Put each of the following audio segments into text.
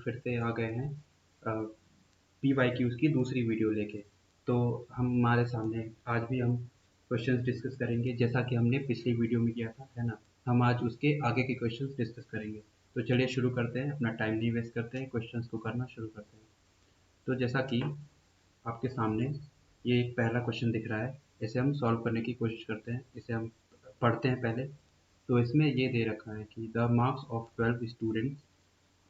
फिर से आ गए हैं PYQs की दूसरी वीडियो लेके। तो हमारे सामने आज भी हम क्वेश्चंस डिस्कस करेंगे जैसा कि हमने पिछली वीडियो में किया था, है ना। हम आज उसके आगे के क्वेश्चंस डिस्कस करेंगे। तो चलिए शुरू करते हैं, अपना टाइम नहीं वेस्ट करते हैं, क्वेश्चंस को करना शुरू करते हैं। तो जैसा कि आपके सामने ये एक पहला क्वेश्चन दिख रहा है, इसे हम सॉल्व करने की कोशिश करते हैं। इसे हम पढ़ते हैं पहले। तो इसमें ये दे रखा है कि the marks of 12 students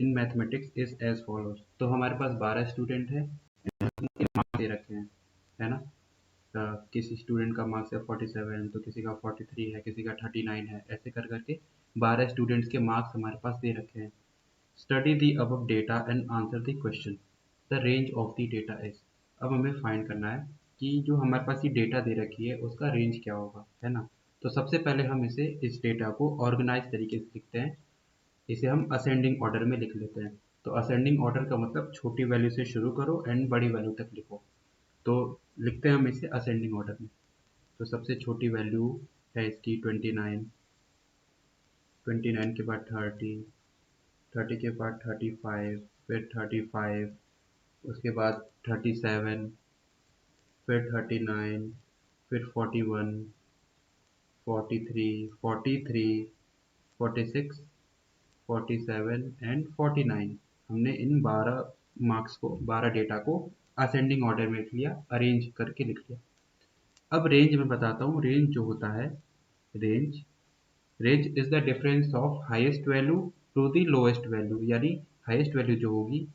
in mathematics is as follows. तो हमारे पास 12 स्टूडेंट है, मार्क्स दे रखे हैं, है ना। किसी स्टूडेंट का मार्क्स है 47, तो किसी का 43 है, किसी का 39 है, ऐसे कर करके 12 स्टूडेंट्स के मार्क्स हमारे पास दे रखे हैं। Study the above data and answer the question, the range of the data is. अब हमें फाइंड करना है कि जो हमारे पास ये डेटा दे रखी है उसका रेंज क्या होगा, है ना। तो सबसे पहले हम इस डेटा को ऑर्गेनाइज तरीके से लिखते हैं। इसे हम असेंडिंग ऑर्डर में लिख लेते हैं। तो असेंडिंग ऑर्डर का मतलब छोटी वैल्यू से शुरू करो एंड बड़ी वैल्यू तक लिखो। तो लिखते हैं हम इसे असेंडिंग ऑर्डर में। तो सबसे छोटी वैल्यू है इसकी 29, 29 के बाद 30, 30 के बाद 35, फिर 35, उसके बाद 37, फिर 39, फिर 41, 43, 43, 46, 47 एंड 49। हमने इन 12 मार्क्स को, 12 डेटा को असेंडिंग ऑर्डर में लिख लिया, अरेंज करके लिख लिया। अब रेंज में बताता हूँ। रेंज जो होता है, range range is the difference of highest value to the lowest value. यानी हाईएस्ट वैल्यू जो होगी,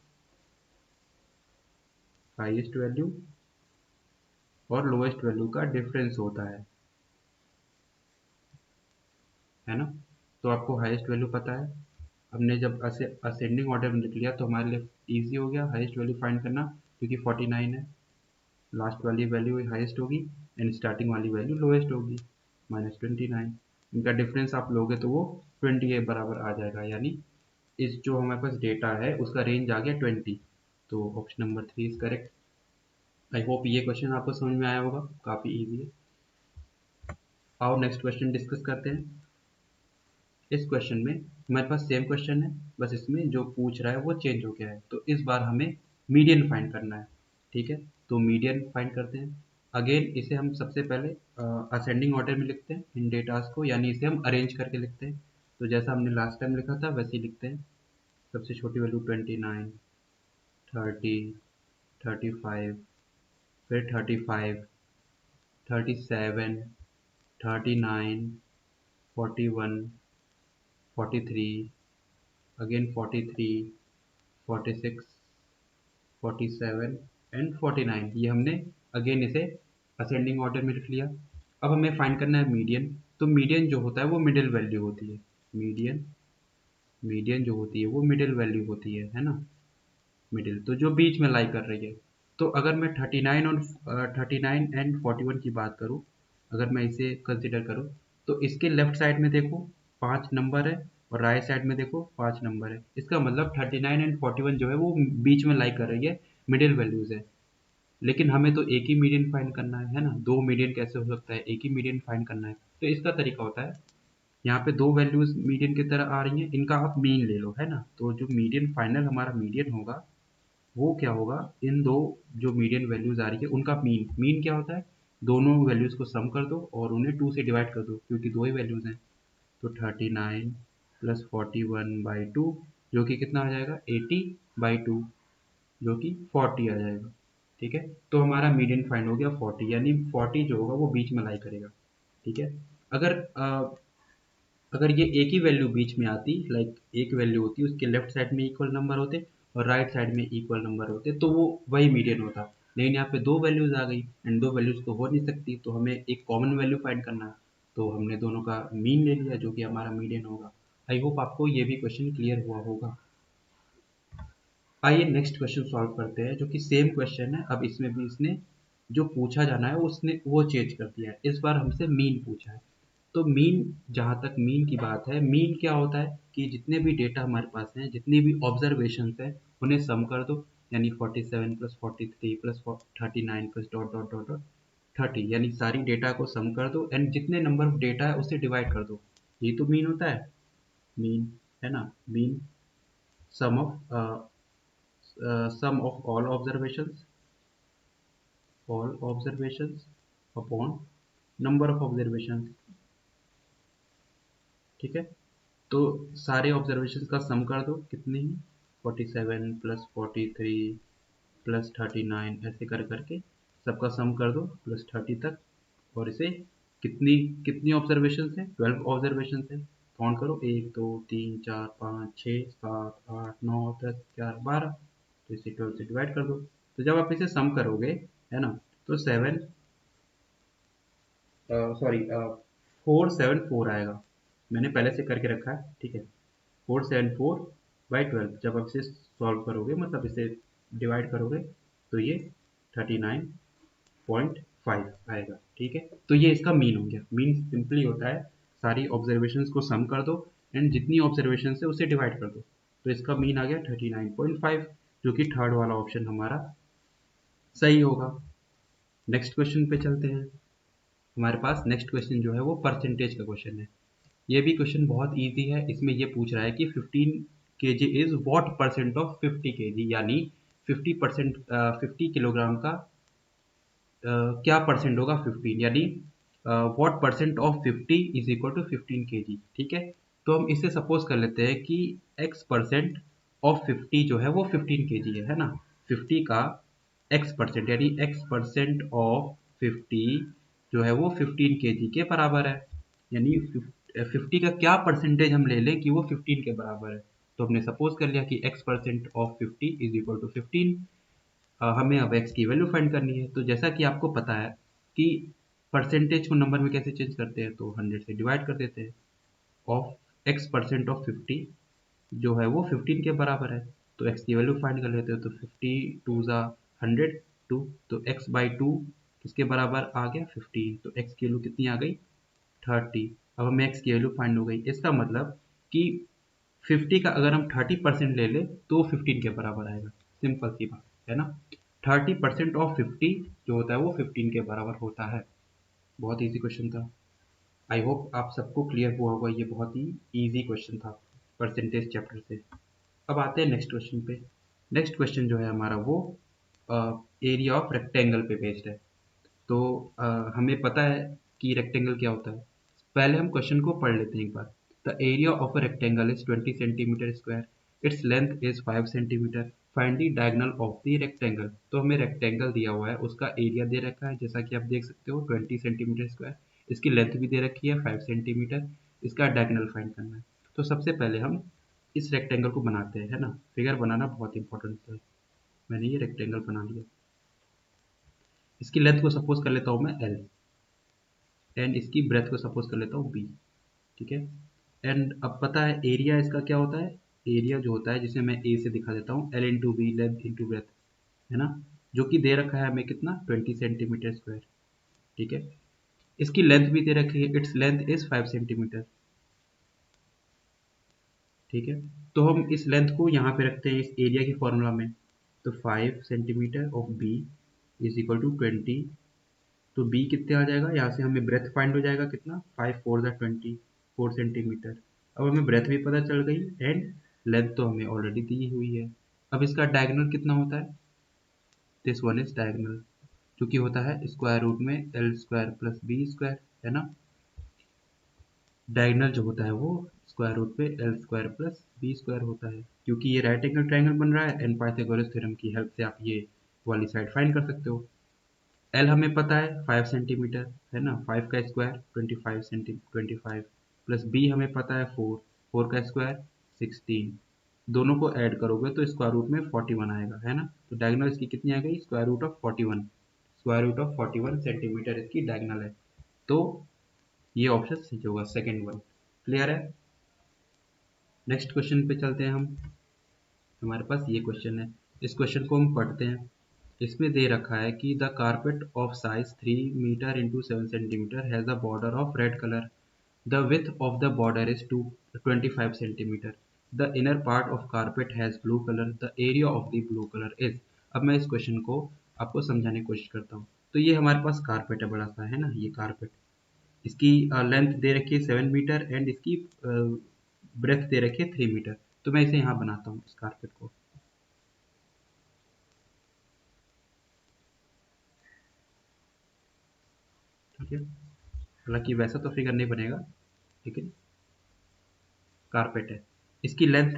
हाईएस्ट वैल्यू और लोएस्ट वैल्यू का डिफरेंस होता है ना। तो आपको हाईएस्ट वैल्यू पता है। हमने जब असेंडिंग ऑर्डर में लिख लिया तो हमारे लिए इजी हो गया हाईएस्ट वैल्यू फाइंड करना, क्योंकि 49 है, लास्ट वाली वैल्यू हाईएस्ट होगी एंड स्टार्टिंग वाली वैल्यू लोएस्ट होगी, -29। इनका डिफरेंस आप लोगे तो वो 20 के बराबर आ जाएगा। यानी इस जो हमारे पास डेटा है उसका रेंज आ गया 20। तो option number 3 is correct. I hope ये क्वेश्चन आपको समझ में आया होगा, काफ़ी इजी है। आओ नेक्स्ट क्वेश्चन डिस्कस करते हैं। इस क्वेश्चन में हमारे पास सेम क्वेश्चन है, बस इसमें जो पूछ रहा है वो चेंज हो गया है। तो इस बार हमें मीडियन फाइंड करना है, ठीक है। तो मीडियन फाइंड करते हैं। अगेन इसे हम सबसे पहले असेंडिंग ऑर्डर में लिखते हैं इन डेटास को, यानी इसे हम अरेंज करके लिखते हैं। तो जैसा हमने लास्ट टाइम लिखा था वैसे ही लिखते हैं। सबसे छोटी वैल्यू 29, 30, 35, फिर 35, 37, 39, 41, 43, अगेन 43, 46, 47 एंड 49। ये हमने अगेन इसे असेंडिंग ऑर्डर में लिख लिया। अब हमें फाइंड करना है मीडियन। तो मीडियन जो होता है वो मिडिल वैल्यू होती है। मीडियन मीडियन जो होती है वो मिडिल वैल्यू होती है ना। मिडिल तो जो बीच में लाई कर रही है। तो अगर मैं 39 और 39 एंड 41 की बात करूँ, अगर मैं इसे कंसिडर करूँ, तो इसके लेफ्ट साइड में देखो 5 नंबर है और राइट साइड में देखो 5 नंबर है। इसका मतलब 39 एंड 41 जो है वो बीच में लाई कर रही है, मिडिल वैल्यूज है। लेकिन हमें तो एक ही मीडियन फाइंड करना है ना। दो मीडियन कैसे हो सकता है, एक ही मीडियन फाइंड करना है। तो इसका तरीका होता है, यहाँ पे दो वैल्यूज मीडियन की तरह आ रही हैं, इनका आप मीन ले लो, है ना। तो जो मीडियन फाइनल हमारा मीडियन होगा वो क्या होगा, इन दो जो मीडियन वैल्यूज आ रही है उनका मीन। मीन क्या होता है, दोनों वैल्यूज को सम कर दो और उन्हें 2 से डिवाइड कर दो, क्योंकि दो ही वैल्यूज हैं। तो 39 प्लस 41/2 जो कि कितना आ जाएगा, 80/2 जो कि 40 आ जाएगा। ठीक है, तो हमारा मीडियन फाइंड हो गया 40, यानी 40 जो होगा वो बीच में लाई करेगा। ठीक है। अगर अगर ये एक ही वैल्यू बीच में आती, लाइक एक वैल्यू होती, उसके लेफ्ट साइड में इक्वल नंबर होते और राइट साइड में इक्वल नंबर होते, तो वो वही मीडियन होता। लेकिन यहाँ पे दो वैल्यूज आ गई एंड दो वैल्यूज तो हो नहीं सकती, तो हमें एक कॉमन वैल्यू फाइंड करना है। तो हमने दोनों का मीन ले लिया जो कि हमारा मीडियन होगा। आई होप आपको ये भी क्वेश्चन क्लियर हुआ होगा। आइए नेक्स्ट क्वेश्चन सॉल्व करते हैं, जो कि सेम क्वेश्चन है। अब इसमें भी इसने जो पूछा जाना है उसने वो चेंज कर दिया है। इस बार हमसे मीन पूछा है। तो मीन, जहाँ तक मीन की बात है, मीन क्या होता है कि जितने भी डेटा हमारे पास हैं, जितनी भी ऑब्जर्वेशंस हैं, उन्हें सम कर दो। यानी 47 plus 43 plus 39 plus dot dot dot dot 30, यानी सारी डेटा को सम कर दो एंड जितने नंबर ऑफ डेटा है उससे डिवाइड कर दो। ये तो मीन होता है, मीन, है ना। Mean sum of sum of all observations upon number of observations. ठीक है, तो सारे ऑब्जर्वेशन का सम कर दो, कितने ही 47 प्लस 43 प्लस 39 ऐसे कर करके सबका सम कर दो प्लस 30 तक। और इसे कितनी कितनी ऑब्जर्वेशन है, 12 ऑब्जर्वेशन है। काउंट करो, 1 2 3 4 5 6 7 8 9 10 11 12, तो इसे 12 से डिवाइड कर दो। तो जब आप इसे सम करोगे, है ना, तो 474 आएगा। मैंने पहले से करके रखा है, ठीक है। 474/12 जब आप इसे सॉल्व करोगे, मतलब इसे डिवाइड करोगे, तो ये 39.5 आएगा। ठीक है, तो ये इसका मीन हो गया। मीन सिंपली होता है सारी ऑब्जर्वेशंस को सम कर दो एंड जितनी ऑब्जर्वेशन है उसे डिवाइड कर दो। तो इसका मीन आ गया 39.5, जो कि थर्ड वाला ऑप्शन हमारा सही होगा। नेक्स्ट क्वेश्चन पे चलते हैं। हमारे पास नेक्स्ट क्वेश्चन जो है वो परसेंटेज का क्वेश्चन है। ये भी क्वेश्चन बहुत इजी है। इसमें ये पूछ रहा है कि 15 kg is what percent of 50 kg, यानी 50% 50 किलोग्राम का क्या परसेंट होगा 15, यानी what percent of 50 is equal to 15 kg। ठीक है, तो हम इसे सपोज कर लेते हैं कि x परसेंट ऑफ 50 जो है वो 15 kg है ना। 50 का x परसेंट यानी x परसेंट ऑफ 50 जो है वो 15 kg के बराबर है। यानी 50 का क्या परसेंटेज हम ले लें कि वो 15 के बराबर है। तो हमने सपोज कर लिया कि x percent of 50 is equal to 15। हमें अब x की वैल्यू फाइंड करनी है। तो जैसा कि आपको पता है कि परसेंटेज को नंबर में कैसे चेंज करते हैं, तो 100 से डिवाइड कर देते हैं। ऑफ x परसेंट ऑफ 50 जो है वो 15 के बराबर है। तो x की वैल्यू फाइंड कर लेते हैं। तो 50 2 ज़ा 100 2, तो x बाई 2 किसके बराबर आ गया 15, तो x की वैल्यू कितनी आ गई 30। अब हमें x की वैल्यू फाइंड हो गई। इसका मतलब कि 50 का अगर हम 30% ले लें तो 15 के बराबर आएगा। सिंपल सी बात है ना। 30% ऑफ 50 जो होता है वो 15 के बराबर होता है। बहुत इजी क्वेश्चन था। आई होप आप सबको क्लियर हुआ होगा। ये बहुत ही इजी क्वेश्चन था परसेंटेज चैप्टर से। अब आते हैं नेक्स्ट क्वेश्चन पे। नेक्स्ट क्वेश्चन जो है हमारा वो एरिया ऑफ रेक्टेंगल पे बेस्ड है। तो हमें पता है कि रेक्टेंगल क्या होता है। पहले हम क्वेश्चन को पढ़ लेते हैं एक बार। The area of a rectangle is 20 centimetre square, its length is 5 centimetre, find the diagonal of the rectangle. तो हमें रेक्टेंगल दिया हुआ है, उसका एरिया दे रखा है, जैसा कि आप देख सकते हो 20 सेंटीमीटर स्क्वायर। इसकी लेंथ भी दे रखी है 5 सेंटीमीटर। इसका डायगोनल फाइंड करना है। तो सबसे पहले हम इस रेक्टेंगल को बनाते हैं, है ना। फिगर बनाना बहुत इंपॉर्टेंट है। मैंने ये रेक्टेंगल बना लिया। इसकी लेंथ को सपोज कर लेता हूँ मैं L, एंड इसकी ब्रेथ को सपोज कर लेता हूँ B। ठीक है, एंड अब पता है एरिया इसका क्या होता है। एरिया जो होता है, जिसे मैं ए से दिखा देता हूँ, L into B, length into breadth, है ना, जो कि दे रखा है हमें कितना 20 सेंटीमीटर स्क्वायर। ठीक है, इसकी लेंथ भी दे रखी है, इट्स लेंथ इज 5 सेंटीमीटर। ठीक है, तो हम इस लेंथ को यहाँ पे रखते हैं इस एरिया की फॉर्मूला में। तो 5 centimetre of B is equal to 20। तो बी कितने आ जाएगा, यहाँ से हमें ब्रेथ फाइंड हो जाएगा कितना, 5 4 ज़ा 20, 4 सेंटीमीटर। अब हमें ब्रेथ भी पता चल गई एंड लेंथ तो हमें ऑलरेडी दी हुई है। अब इसका डायगोनल कितना होता है, दिस वन इज डायगोनल, जो कि होता है स्क्वायर रूट में L square plus B square, है ना। डायगोनल जो होता है वो स्क्वायर रूट पे L square plus B square होता है। क्योंकि ये राइट एंगल ट्रायंगल बन रहा है एंड पाइथागोरस थ्योरम की हेल्प से आप ये वाली साइड फाइंड कर सकते हो। एल हमें पता है 5 सेंटीमीटर, है ना। 5 का स्क्वायर 25 प्लस बी हमें पता है 4, 4 का स्क्वायर 16। दोनों को ऐड करोगे तो स्क्वायर रूट में 41 आएगा, है ना। तो डायगोनल इसकी कितनी आ गई, square root of 41। Square root of 41 centimetre इसकी डायगोनल है। तो ये ऑप्शन सही होगा, सेकेंड वन। क्लियर है। नेक्स्ट क्वेश्चन पे चलते हैं हम। हमारे पास ये क्वेश्चन है, इस क्वेश्चन को हम पढ़ते हैं। इसमें दे रखा है कि the carpet of size 3 metre into 7 centimetre has a border of red colour. The width of the border is 25 centimetre. The inner part of carpet has blue colour. The area of the blue colour is. अब मैं इस question को आपको समझाने की कोशिश करता हूँ। तो ये हमारे पास कारपेट है, बड़ा सा, है ना, ये कारपेट। इसकी लेंथ दे रखी है 7 मीटर एंड इसकी ब्रेथ दे रखी है 3 मीटर। तो मैं इसे यहाँ बनाता हूँ इस कारपेट को। देखिए, हालांकि वैसा तो फिगर नहीं बनेगा, लेकिन कारपेट है। इसकी लेंथ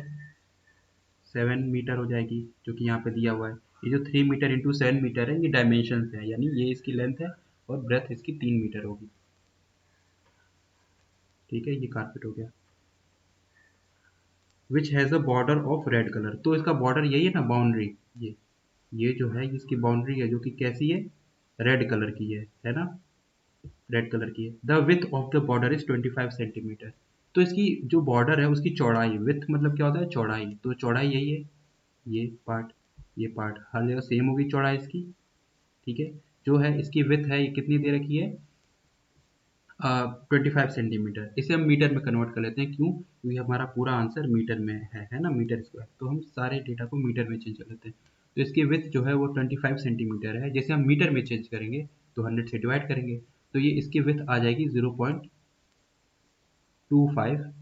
7 मीटर हो जाएगी, जो कि यहाँ पे दिया हुआ है। ये जो 3 मीटर इंटू 7 मीटर है, ये डायमेंशन है, यानी ये इसकी लेंथ है और ब्रेथ इसकी 3 मीटर होगी। ठीक है, ये कारपेट हो गया। Which has a border of red colour, तो इसका बॉर्डर यही है ना, बाउंड्री, ये जो है इसकी बाउंड्री है, जो कि कैसी है, रेड कलर की है ना, रेड कलर की है। The width of the border is 25 centimetre, तो इसकी जो बॉर्डर है उसकी चौड़ाई, विथ मतलब क्या होता है, चौड़ाई, तो चौड़ाई यही है, ये पार्ट, ये पार्ट हर जगह सेम होगी चौड़ाई इसकी। ठीक है, जो है इसकी विथ है, ये कितनी दे रखी है, 25 सेंटीमीटर। इसे हम मीटर में कन्वर्ट कर लेते हैं, क्यों, क्योंकि हमारा पूरा आंसर मीटर में है ना, मीटर स्क्वायर, तो हम सारे डेटा को मीटर में चेंज कर लेते हैं। तो इसकी विथ जो है वो 25 सेंटीमीटर है, जैसे हम मीटर में चेंज करेंगे तो 100 से डिवाइड करेंगे, तो ये इसकी विथ आ जाएगी 0.25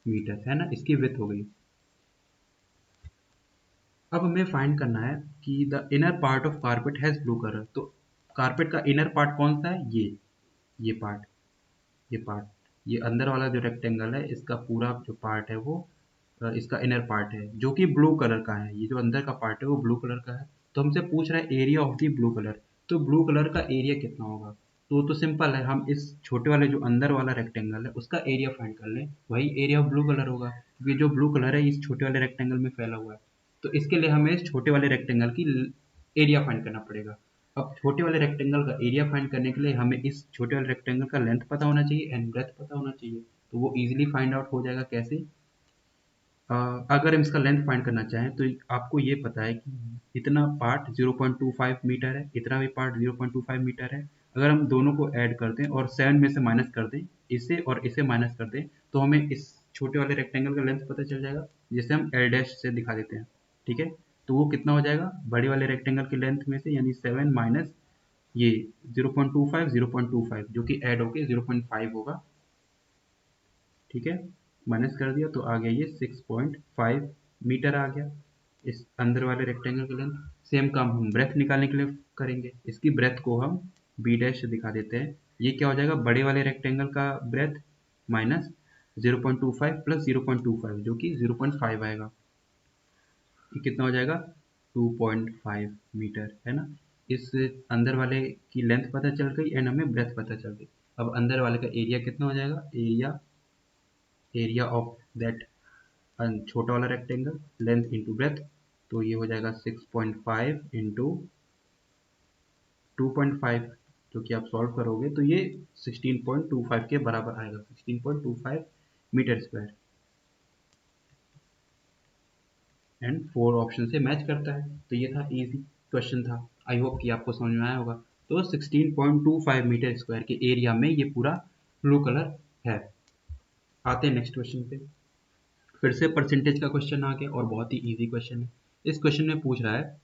मीटर, है ना, इसकी विथ हो गई। अब हमें फाइंड करना है कि the inner part of carpet has blue colour, तो कारपेट का इनर पार्ट कौन सा है, ये पार्ट, ये पार्ट, ये अंदर वाला जो रेक्टेंगल है, इसका पूरा जो पार्ट है वो इसका इनर पार्ट है, जो कि ब्लू कलर का है। ये जो अंदर का पार्ट है वो ब्लू कलर का है। तो हमसे पूछ रहा है area of the blue colour, तो ब्लू कलर का एरिया कितना होगा, तो सिंपल है, हम इस छोटे वाले जो अंदर वाला रेक्टेंगल है उसका एरिया फाइंड कर लें, वही एरिया ऑफ ब्लू कलर होगा, क्योंकि जो ब्लू कलर है इस छोटे वाले रेक्टेंगल में फैला हुआ है। तो इसके लिए हमें इस छोटे वाले रेक्टेंगल की एरिया फाइंड करना पड़ेगा। अब छोटे वाले रेक्टेंगल का एरिया फाइंड करने के लिए हमें इस छोटे वाले रेक्टेंगल का लेंथ पता होना चाहिए एंड ब्रेथ पता होना चाहिए, तो वो इजीली फाइंड आउट हो जाएगा। कैसे, अगर हम इसका लेंथ फाइंड करना चाहें तो आपको ये पता है कि इतना पार्ट 0.25 मीटर है, इतना भी पार्ट 0.25 मीटर है। अगर हम दोनों को ऐड कर दें और 7 में से माइनस कर दें, इसे और इसे माइनस कर दें, तो हमें इस छोटे वाले रेक्टेंगल का लेंथ पता चल जाएगा, जिसे हम एल डैश से दिखा देते हैं। ठीक है, तो वो कितना हो जाएगा, बड़े वाले रेक्टेंगल की लेंथ में से, यानी 7 माइनस ये 0.25 जो कि ऐड होके 0.5 होगा। ठीक है, माइनस कर दिया तो आ गया ये 6.5 मीटर आ गया इस अंदर वाले रेक्टेंगल की लेंथ। सेम काम हम ब्रेथ निकालने के लिए करेंगे, इसकी ब्रेथ को हम बी डैश से दिखा देते हैं। ये क्या हो जाएगा, बड़े वाले रेक्टेंगल का ब्रेथ माइनस 0.25 प्लस 0.25 जो कि 0.5 आएगा, ये कितना हो जाएगा 2.5 मीटर, है ना। इस अंदर वाले की लेंथ पता चल गई एंड हमें ब्रेथ पता चल गई। अब अंदर वाले का एरिया कितना हो जाएगा, एरिया ऑफ दैट छोटा वाला रेक्टेंगल, लेंथ इंटू ब्रेथ, तो ये हो जाएगा 6.5 इंटू 2.5, जो कि आप सॉल्व करोगे तो ये 16.25 के बराबर आएगा, 16.25 मीटर स्क्वायर, एंड 4 ऑप्शन से मैच करता है। तो ये था, इजी क्वेश्चन था, आई होप कि आपको समझ में आया होगा। तो 16.25 मीटर स्क्वायर के एरिया में ये पूरा ब्लू कलर है। आते हैं नेक्स्ट क्वेश्चन पे। फिर से परसेंटेज का क्वेश्चन आ गया और बहुत ही इजी क्वेश्चन है। इस क्वेश्चन में पूछ रहा है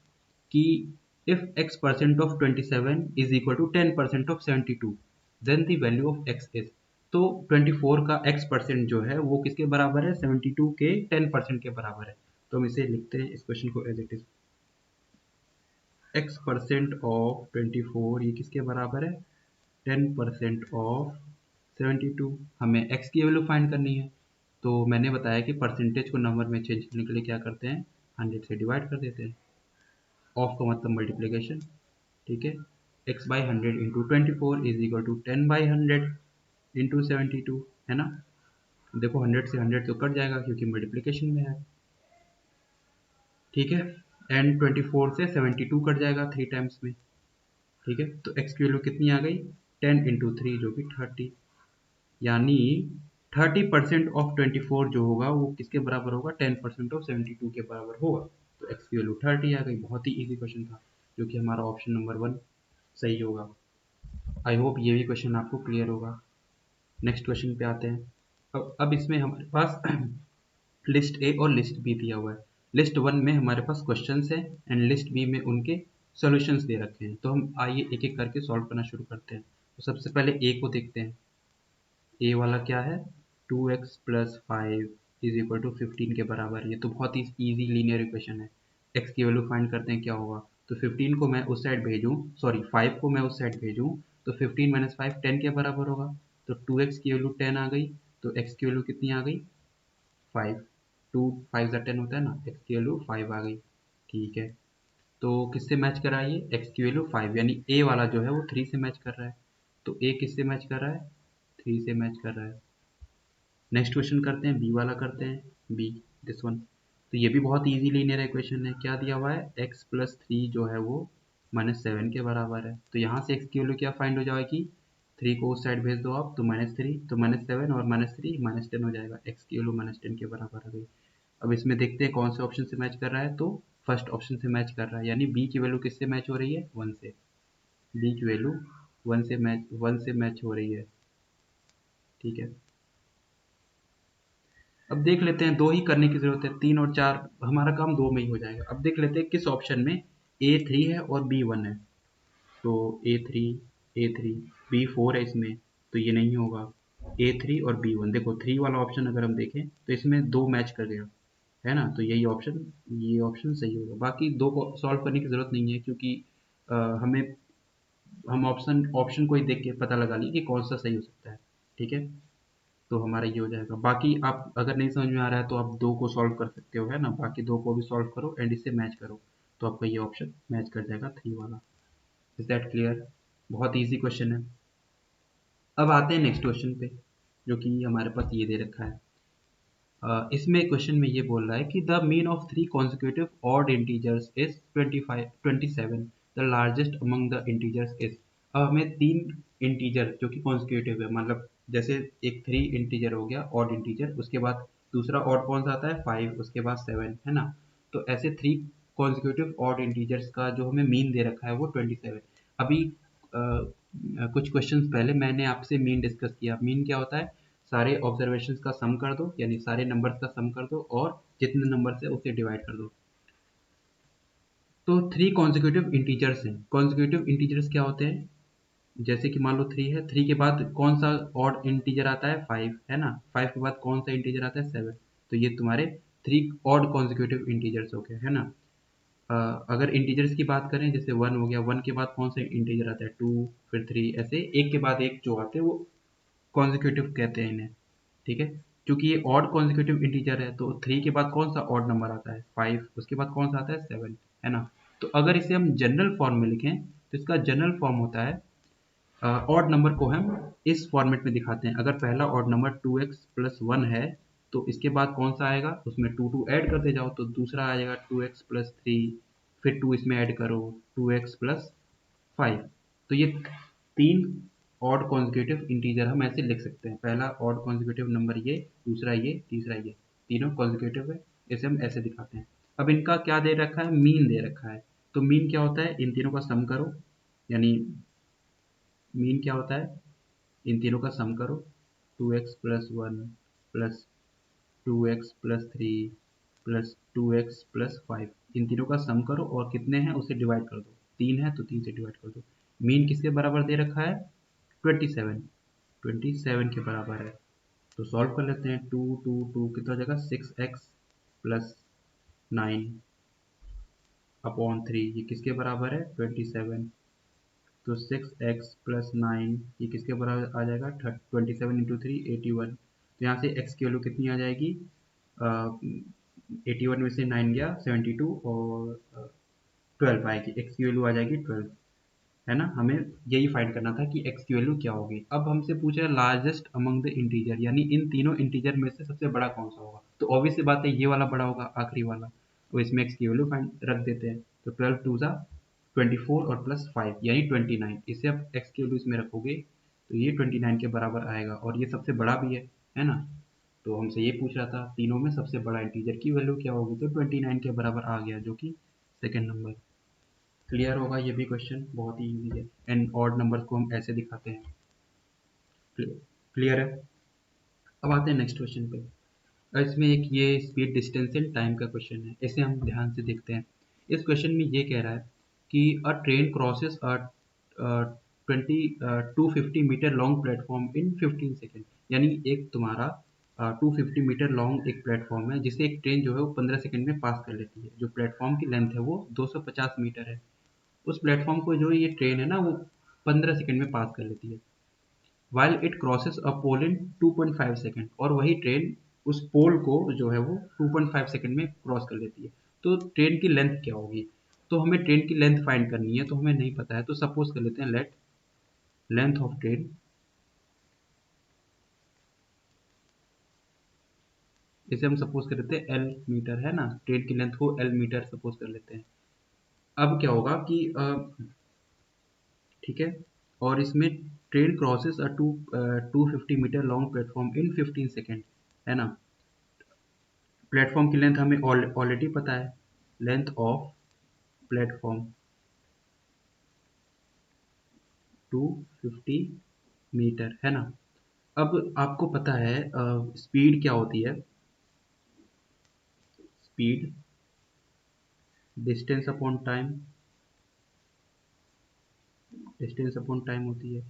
कि if x% of 27 is equal to 10% of 72, then the value of x is। तो 24 का x% जो है वो किसके बराबर है, 72 के 10% के बराबर है। तो हम इसे लिखते हैं, इस क्वेश्चन को as it is, x% of 24 ये किसके बराबर है, 10% ऑफ 72। हमें x की वैल्यू फाइंड करनी है, तो मैंने बताया कि परसेंटेज को नंबर में चेंज करने के लिए क्या करते हैं, 100 से डिवाइड कर देते हैं। ऑफ का मतलब मल्टीप्लीकेशन, ठीक है, x by 100 into 24 is equal to 10 by 100 into 72, है ना। देखो 100 से 100 तो कट जाएगा क्योंकि मल्टीप्लीकेशन में है, ठीक है, एंड 24 से 72 कट जाएगा 3 टाइम्स में, ठीक है। तो x की वैल्यू कितनी आ गई, 10 इंटू 3 जो कि 30, यानी 30% ऑफ 24 जो होगा वो किसके बराबर होगा, 10% ऑफ 72 के बराबर होगा। तो x की वैल्यू 30 आ गई। बहुत ही इजी क्वेश्चन था, जो कि हमारा ऑप्शन नंबर 1 सही होगा। आई होप ये भी क्वेश्चन आपको क्लियर होगा। नेक्स्ट क्वेश्चन पे आते हैं। अब इसमें हमारे पास लिस्ट ए और लिस्ट बी दिया हुआ है। लिस्ट 1 में हमारे पास क्वेश्चंस हैं एंड लिस्ट बी में उनके सॉल्यूशंस दे रखे हैं। तो हम आइए एक एक करके सॉल्व करना शुरू करते हैं। तो सबसे पहले ए को देखते हैं। ए वाला क्या है, 2x plus 5 is equal to 15 के बराबर। ये तो बहुत ही ईजी लीनियर इक्वेशन है। x की वैल्यू फाइंड करते हैं, क्या होगा, तो 15 को मैं उस साइड भेजूँ, सॉरी 5 को मैं उस साइड भेजूँ, तो 15 माइनस 5 10 के बराबर होगा। तो 2x की वैल्यू 10 आ गई, तो x की वैल्यू कितनी आ गई 5। 2 5 ज़ा 10 होता है ना, x की वैल्यू 5 आ गई। ठीक है, तो किससे मैच कर रहा है ये, x की वैल्यू 5, यानी a वाला जो है वो 3 से मैच कर रहा है। तो a किससे मैच कर रहा है, 3 से मैच कर रहा है। नेक्स्ट क्वेश्चन करते हैं, बी वाला करते हैं, बी दिस वन। तो ये भी बहुत इजी लीनियर इक्वेशन है। क्या दिया हुआ है, x प्लस 3 जो है वो -7 के बराबर है। तो यहाँ से x की वैल्यू क्या फाइंड हो जाएगी, 3 को उस साइड भेज दो आप, तो -3, तो -7 और -3 -10 हो जाएगा। x की वैल्यू -10 के बराबर आ गई। अब इसमें देखते हैं कौन से ऑप्शन से मैच कर रहा है, तो फर्स्ट ऑप्शन से मैच कर रहा है, यानी बी की वैल्यू किससे मैच हो रही है, 1 से। बी की वैल्यू 1 से मैच हो रही है। ठीक है, अब देख लेते हैं, दो ही करने की जरूरत है, 3 और 4 हमारा काम दो में ही हो जाएगा। अब देख लेते हैं किस ऑप्शन में A3 है और B1 है। तो A3 A3 B4 है इसमें, तो ये नहीं होगा। A3 और B1, देखो 3 वाला ऑप्शन अगर हम देखें तो इसमें दो मैच कर गया है ना, तो यही ऑप्शन, ये ऑप्शन सही होगा। बाकी दो को सॉल्व करने की जरूरत नहीं है, क्योंकि हमें, हम ऑप्शन ऑप्शन को ही देख के पता लगा लिए कि कौन सा सही हो सकता है। ठीक है, तो हमारा ये हो जाएगा। बाकी आप अगर नहीं समझ में आ रहा है तो आप दो को सॉल्व कर सकते हो, है ना, बाकी दो को भी सॉल्व करो एंड इससे मैच करो, तो आपका ये ऑप्शन मैच कर जाएगा 3 वाला। इज दैट क्लियर, बहुत इजी क्वेश्चन है। अब आते हैं नेक्स्ट क्वेश्चन पे, जो कि हमारे पास ये दे रखा है। इसमें क्वेश्चन में ये बोल रहा है कि the mean of 3 consecutive odd integers is 27, the largest among the integers is. अब हमें तीन इंटीजर जो कि कॉन्सिक्यूटिव है, मतलब जैसे एक 3 इंटीजर हो गया ऑड इंटीजर, उसके बाद दूसरा ऑड कौन सा आता है 5, उसके बाद 7, है ना। तो ऐसे 3 कॉन्सिक्यूटिव ऑड इंटीजर्स का जो हमें मीन दे रखा है वो 27। अभी कुछ क्वेश्चंस पहले मैंने आपसे मीन डिस्कस किया। मीन क्या होता है, सारे ऑब्जर्वेशंस का सम कर दो, यानी सारे नंबर्स का सम कर दो और जितने नंबर्स है उसे डिवाइड कर दो। तो 3 कॉन्जिक्यूटिव इंटीजर्स हैं। कॉन्जिक्यूटिव इंटीजर्स क्या होते हैं, जैसे कि मान लो 3 है, 3 के बाद कौन सा ऑड इंटीजर आता है 5, है ना, 5 के बाद कौन सा इंटीजर आता है 7। तो ये तुम्हारे 3 ऑड कॉन्जिक्यूटिव इंटीजर्स हो गए, है ना। अगर इंटीजर्स की बात करें, जैसे 1 हो गया, 1 के बाद कौन सा इंटीजर आता है 2, फिर 3, ऐसे एक के बाद एक जो आते हैं वो कॉन्जिक्यूटिव कहते हैं इन्हें। ठीक है, क्योंकि ये ऑड कॉन्जिक्यूटिव इंटीजर है, तो 3 के बाद कौन सा ऑड नंबर आता है 5, उसके बाद कौन सा आता है 7, है ना। तो अगर इसे हम जनरल फॉर्म में लिखें तो इसका जनरल फॉर्म होता है, ऑड नंबर को हम इस फॉर्मेट में दिखाते हैं। अगर पहला ऑड नंबर 2x प्लस 1 है, तो इसके बाद कौन सा आएगा, उसमें 2 2 ऐड करते जाओ, तो दूसरा आ जाएगा 2x प्लस 3, फिर 2 इसमें ऐड करो 2x प्लस 5। तो ये 3 ऑड कॉन्जिक्यूटिव इंटीजर हम ऐसे लिख सकते हैं। पहला ऑड कॉन्जिक्यूटिव नंबर ये, दूसरा ये, तीसरा ये, तीनों कॉन्जिक्यूटिव है, इसे हम ऐसे दिखाते हैं। अब इनका क्या दे रखा है, मीन दे रखा है। तो मीन क्या होता है, इन तीनों का सम करो, यानी मीन क्या होता है, इन तीनों का सम करो, 2x plus 1 plus 2x plus 3 plus 2x plus 5, इन तीनों का सम करो और कितने हैं उसे डिवाइड कर दो। 3 है तो 3 से डिवाइड कर दो। मीन किसके बराबर दे रखा है, 27, 27 के बराबर है। तो सॉल्व कर लेते हैं, 2 2 2 कितना हो जाएगा 6x प्लस 9 अपॉन 3, ये किसके बराबर है 27। तो 6x प्लस 9 ये किसके बराबर आ जाएगा, 27 इंटू 3 81। तो यहाँ से x की वैल्यू कितनी आ जाएगी, 81 में से 9 गया 72 और 12 आएगी, x की वैल्यू आ जाएगी 12, है ना। हमें यही फाइंड करना था कि x की वैल्यू क्या होगी। अब हमसे पूछ रहा है लार्जेस्ट अमंग द इंटीजर, यानी इन तीनों इंटीजर में से सबसे बड़ा कौन सा होगा। तो ऑब्वियस सी बात है ये वाला बड़ा होगा, आखिरी वाला। तो इसमें x की वैल्यू फाइंड रख देते हैं, तो 12 टू ज़ा 24 और प्लस 5 यानी 29, इसे आप x की वैल्यू इसमें रखोगे तो ये 29 के बराबर आएगा, और ये सबसे बड़ा भी है ना। तो हमसे ये पूछ रहा था तीनों में सबसे बड़ा इंटीजर की वैल्यू क्या होगी, तो 29 के बराबर आ गया, जो कि सेकेंड नंबर। क्लियर होगा ये भी क्वेश्चन, बहुत ही इजी है। एंड ऑड नंबर्स को हम ऐसे दिखाते हैं। क्लियर है। अब आते हैं नेक्स्ट क्वेश्चन पे। इसमें एक ये स्पीड डिस्टेंस एंड टाइम का क्वेश्चन है, इसे हम ध्यान से देखते हैं। इस क्वेश्चन में ये कह रहा है कि a train crosses a 250 metre long platform in 15 second, यानी एक तुम्हारा 250 मीटर लॉन्ग एक प्लेटफॉर्म है जिसे एक ट्रेन जो है वो 15 सेकेंड में पास कर लेती है। जो प्लेटफॉर्म की लेंथ है वो 250 मीटर है। उस प्लेटफॉर्म को जो ये ट्रेन है ना वो 15 सेकंड में पास कर लेती है, while it crosses a pole in 2.5 second, और वही ट्रेन उस पोल को जो है वो 2.5 सेकंड में क्रॉस कर लेती है। तो ट्रेन की लेंथ क्या होगी? तो हमें ट्रेन की लेंथ फाइंड करनी है, तो हमें नहीं पता है, तो सपोज कर लेते हैं लेट लेंथ ऑफ ट्रेन, इसे हम सपोज कर लेते हैं एल मीटर, है ना, ट्रेन की लेंथ को एल मीटर सपोज कर लेते हैं। अब क्या होगा कि ठीक है, और इसमें train crosses a 250 metre long platform in 15 second, है ना। प्लेटफॉर्म की लेंथ हमें ऑलरेडी पता है, लेंथ ऑफ प्लेटफॉर्म 250 मीटर, है ना। अब आपको पता है स्पीड क्या होती है, speed distance upon time, distance upon time होती है।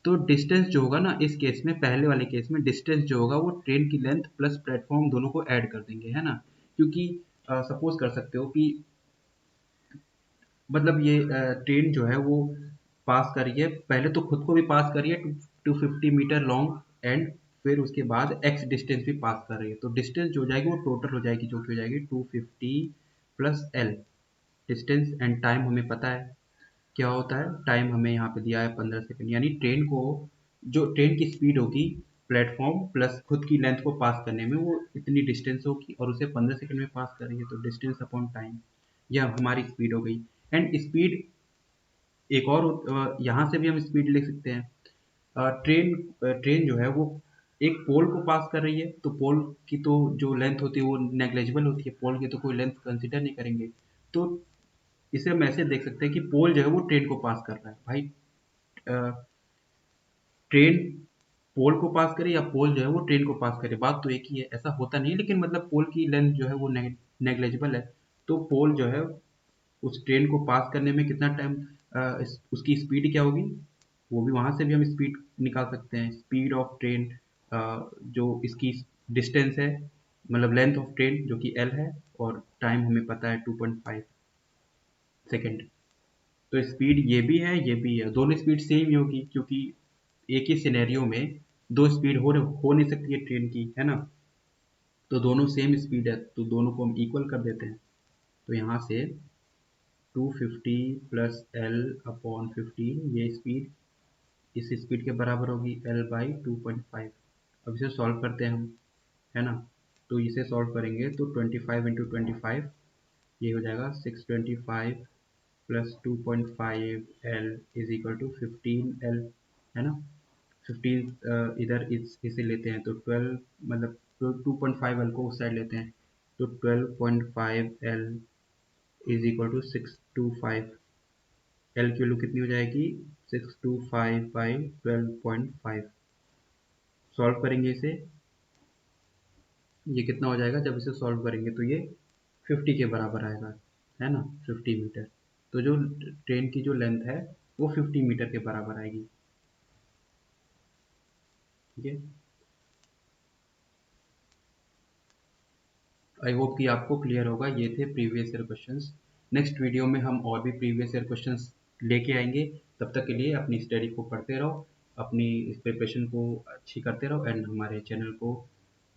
तो डिस्टेंस जो होगा ना, इस केस में, पहले वाले केस में डिस्टेंस जो होगा वो ट्रेन की लेंथ प्लस प्लेटफॉर्म दोनों को ऐड कर देंगे, है ना। क्योंकि सपोज कर सकते हो कि मतलब ये ट्रेन जो है वो पास कर रही है, पहले तो खुद को भी पास कर रही है 250 मीटर लॉन्ग, एंड फिर उसके बाद एक्स डिस्टेंस भी पास कर रही है। तो डिस्टेंस जो हो जाएगी वो टोटल हो जाएगी, जो कि हो जाएगी 250 plus L distance, and time हमें पता है क्या होता है, टाइम हमें यहाँ पे दिया है 15 सेकंड। यानी ट्रेन को, जो ट्रेन की स्पीड होगी प्लेटफॉर्म प्लस खुद की लेंथ को पास करने में, वो इतनी डिस्टेंस होगी और उसे 15 सेकंड में पास कर रही है, तो डिस्टेंस अपॉन टाइम, यह हमारी स्पीड हो गई। एंड स्पीड एक और यहाँ से भी हम स्पीड लिख सकते हैं। ट्रेन जो है वो एक पोल को पास कर रही है, तो पोल की तो जो लेंथ होती है वो नेग्लेजिबल होती है, पोल की तो कोई लेंथ कंसिडर नहीं करेंगे। तो इसे हम ऐसे देख सकते हैं कि पोल जो है वो ट्रेन को पास कर रहा है भाई। ट्रेन पोल को पास करे या पोल जो है वो ट्रेन को पास करे, बात तो एक ही है, ऐसा होता नहीं है, लेकिन मतलब पोल की लेंथ जो है वो नेग्लेजिबल है। तो पोल जो है उस ट्रेन को पास करने में कितना टाइम, उसकी स्पीड क्या होगी, वो भी वहां से भी हम स्पीड निकाल सकते हैं। स्पीड ऑफ ट्रेन जो इसकी डिस्टेंस है, मतलब लेंथ ऑफ ट्रेन जो कि एल है, और टाइम हमें पता है 2.5 सेकेंड। तो स्पीड ये भी है ये भी है, दोनों स्पीड सेम ही होगी, क्योंकि एक ही सिनेरियो में दो स्पीड हो नहीं सकती है ट्रेन की, है ना। तो दोनों सेम स्पीड है, तो दोनों को हम इक्वल कर देते हैं। तो यहाँ से 250 प्लस एल अपॉन 15, ये स्पीड इस स्पीड के बराबर होगी एल बाई 2.5। अब इसे सॉल्व करते हैं हम, है ना। तो इसे सॉल्व करेंगे तो 25 इंटू 25, ये हो जाएगा 625 plus 2.5 L is equal to 15 L, है ना। 15 इधर इसे लेते हैं तो 12, मतलब 2.5 एल को उस साइड लेते हैं, तो 12.5 L is equal to 625, L की वैल्यू कितनी हो जाएगी 625 बाई 12.5। सॉल्व करेंगे इसे, ये कितना हो जाएगा, जब इसे सॉल्व करेंगे तो ये 50 के बराबर आएगा, है ना, 50 मीटर। तो जो ट्रेन की जो लेंथ है वो 50 मीटर के बराबर आएगी, ठीक है। आई होप कि आपको क्लियर होगा। ये थे previous year questions. Next video में हम और भी प्रीवियस ईयर क्वेश्चंस लेके आएंगे। तब तक के लिए अपनी स्टडी को पढ़ते रहो, अपनी प्रिपरेशन को अच्छी करते रहो, एंड हमारे चैनल को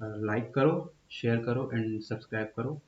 लाइक करो, शेयर करो एंड सब्सक्राइब करो।